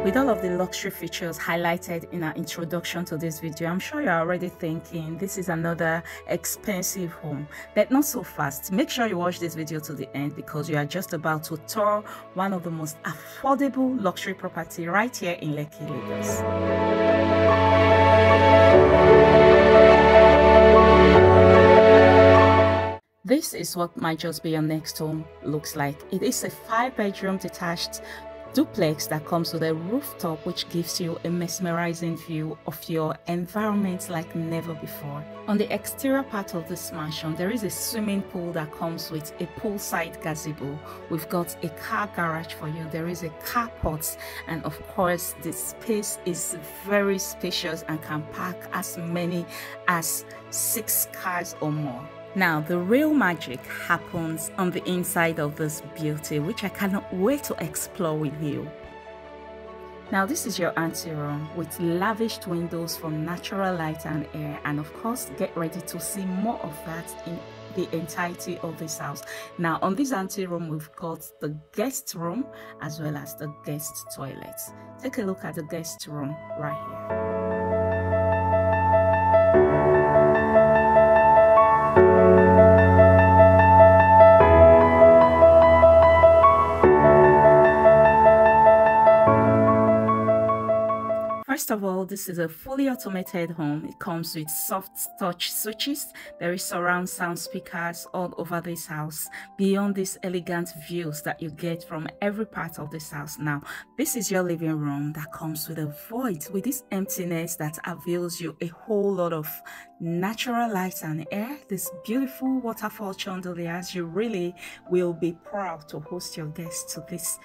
With all of the luxury features highlighted in our introduction to this video, I'm sure you're already thinking this is another expensive home. But not so fast. Make sure you watch this video to the end because you are just about to tour one of the most affordable luxury property right here in Lekki, Lagos. This is what might just be your next home looks like. It is a 5-bedroom detached duplex that comes with a rooftop, which gives you a mesmerizing view of your environment like never before. On the exterior part of this mansion, there is a swimming pool that comes with a poolside gazebo. We've got a car garage for you. There is a carport, and of course the space is very spacious and can park as many as 6 cars or more. Now, the real magic happens on the inside of this beauty, which I cannot wait to explore with you. Now, this is your anteroom with lavished windows for natural light and air, and of course, get ready to see more of that in the entirety of this house. Now, on this anteroom, we've got the guest room as well as the guest toilet. Take a look at the guest room right here. First of all, this is a fully automated home. It comes with soft touch switches. There is surround sound speakers all over this house, beyond these elegant views that you get from every part of this house. Now, this is your living room that comes with a void, with this emptiness that avails you a whole lot of natural light and air. This beautiful waterfall chandeliers. You really will be proud to host your guests to this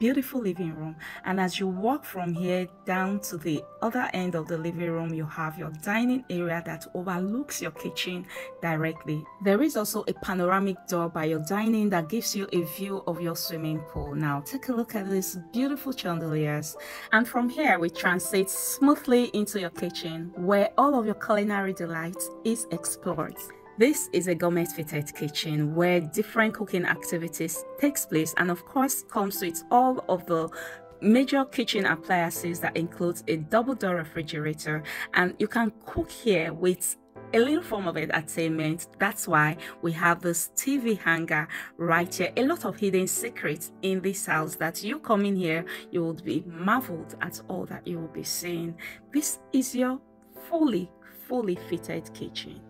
beautiful living room. And as you walk from here down to the other end of the living room, you have your dining area that overlooks your kitchen directly. There is also a panoramic door by your dining that gives you a view of your swimming pool. Now take a look at these beautiful chandeliers, and from here we transit smoothly into your kitchen where all of your culinary delight is explored. This is a gourmet fitted kitchen where different cooking activities takes place, and of course comes with all of the major kitchen appliances that includes a double door refrigerator, and you can cook here with a little form of entertainment. That's why we have this TV hanger right here. A lot of hidden secrets in this house that you come in here, you will be marveled at all that you will be seeing. This is your fully fitted kitchen.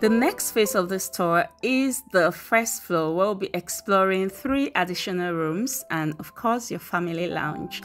The next phase of this tour is the first floor. We'll be exploring 3 additional rooms and of course your family lounge.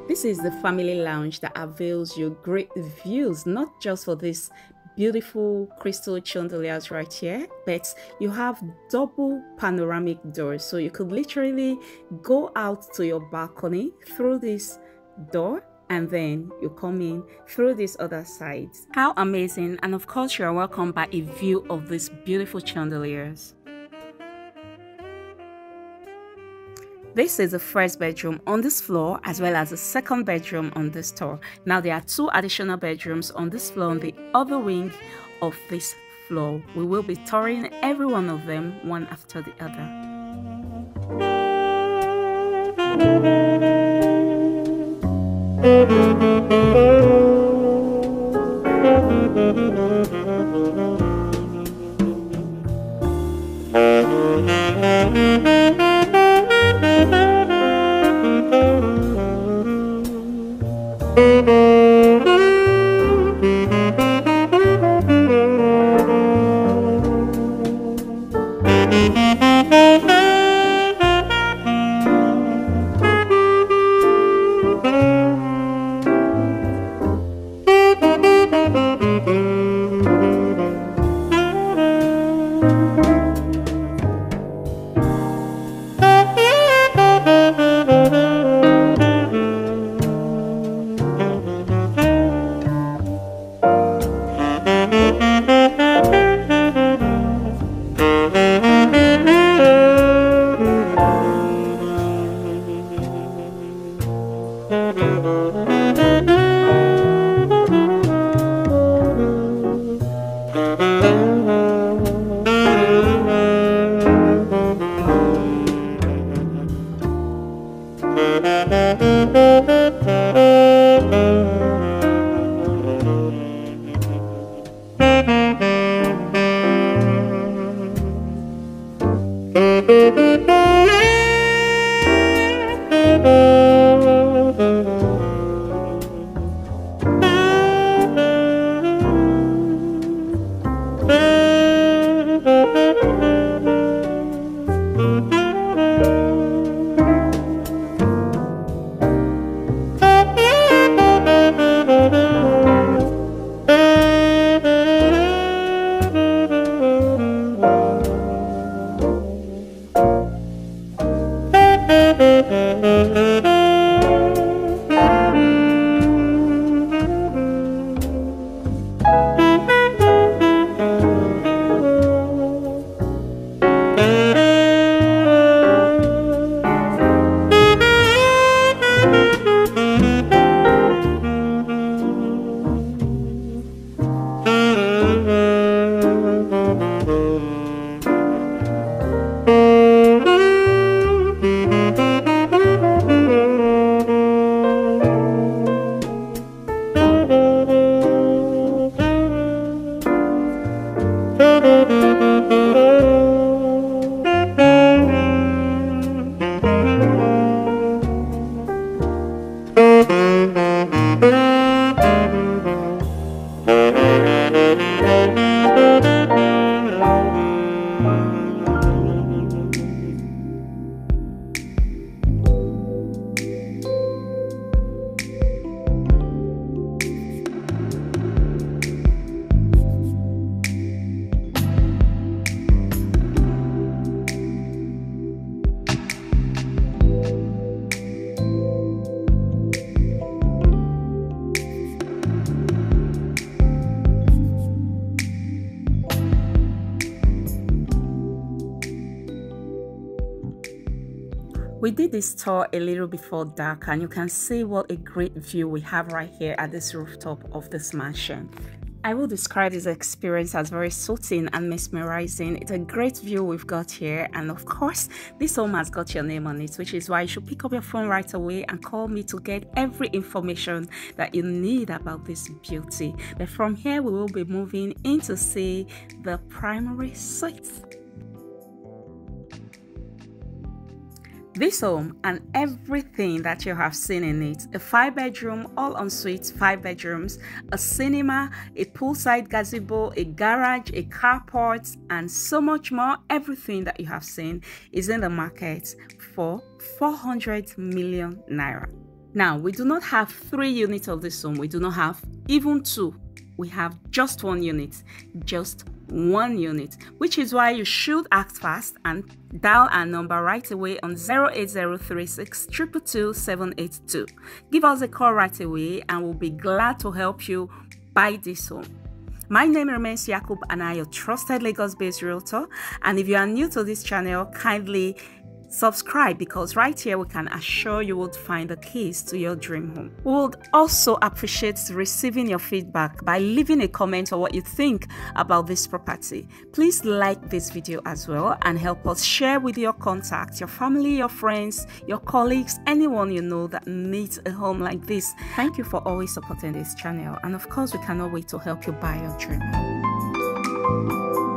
This is the family lounge that avails you great views, not just for this beautiful crystal chandeliers right here, but you have double panoramic doors, so you could literally go out to your balcony through this door and then you come in through these other sides. How amazing! And of course you are welcomed by a view of these beautiful chandeliers. This is the first bedroom on this floor as well as the second bedroom on this tour. Now there are 2 additional bedrooms on this floor on the other wing of this floor. We will be touring every one of them one after the other. We did this tour a little before dark, and you can see what a great view we have right here at this rooftop of this mansion. I will describe this experience as very soothing and mesmerizing. It's a great view we've got here, and of course this home has got your name on it, which is why you should pick up your phone right away and call me to get every information that you need about this beauty. But from here we will be moving in to see the primary suite. This home and everything that you have seen in it: a 5-bedroom, all ensuite 5 bedrooms, a cinema, a poolside gazebo, a garage, a carport, and so much more. Everything that you have seen is in the market for 400 million naira. Now, we do not have 3 units of this home. We do not have even 2. We have just 1 unit, just 1 unit, which is why you should act fast and dial our number right away on 08036 222 782. Give us a call right away and we'll be glad to help you buy this home. My name remains Yakub and I am your trusted Lagos-based realtor. And if you are new to this channel, kindly subscribe, because right here we can assure you would find the keys to your dream home. We would also appreciate receiving your feedback by leaving a comment on what you think about this property. Please like this video as well and help us share with your contacts, your family, your friends, your colleagues, anyone you know that needs a home like this. Thank you for always supporting this channel, and of course we cannot wait to help you buy your dream home.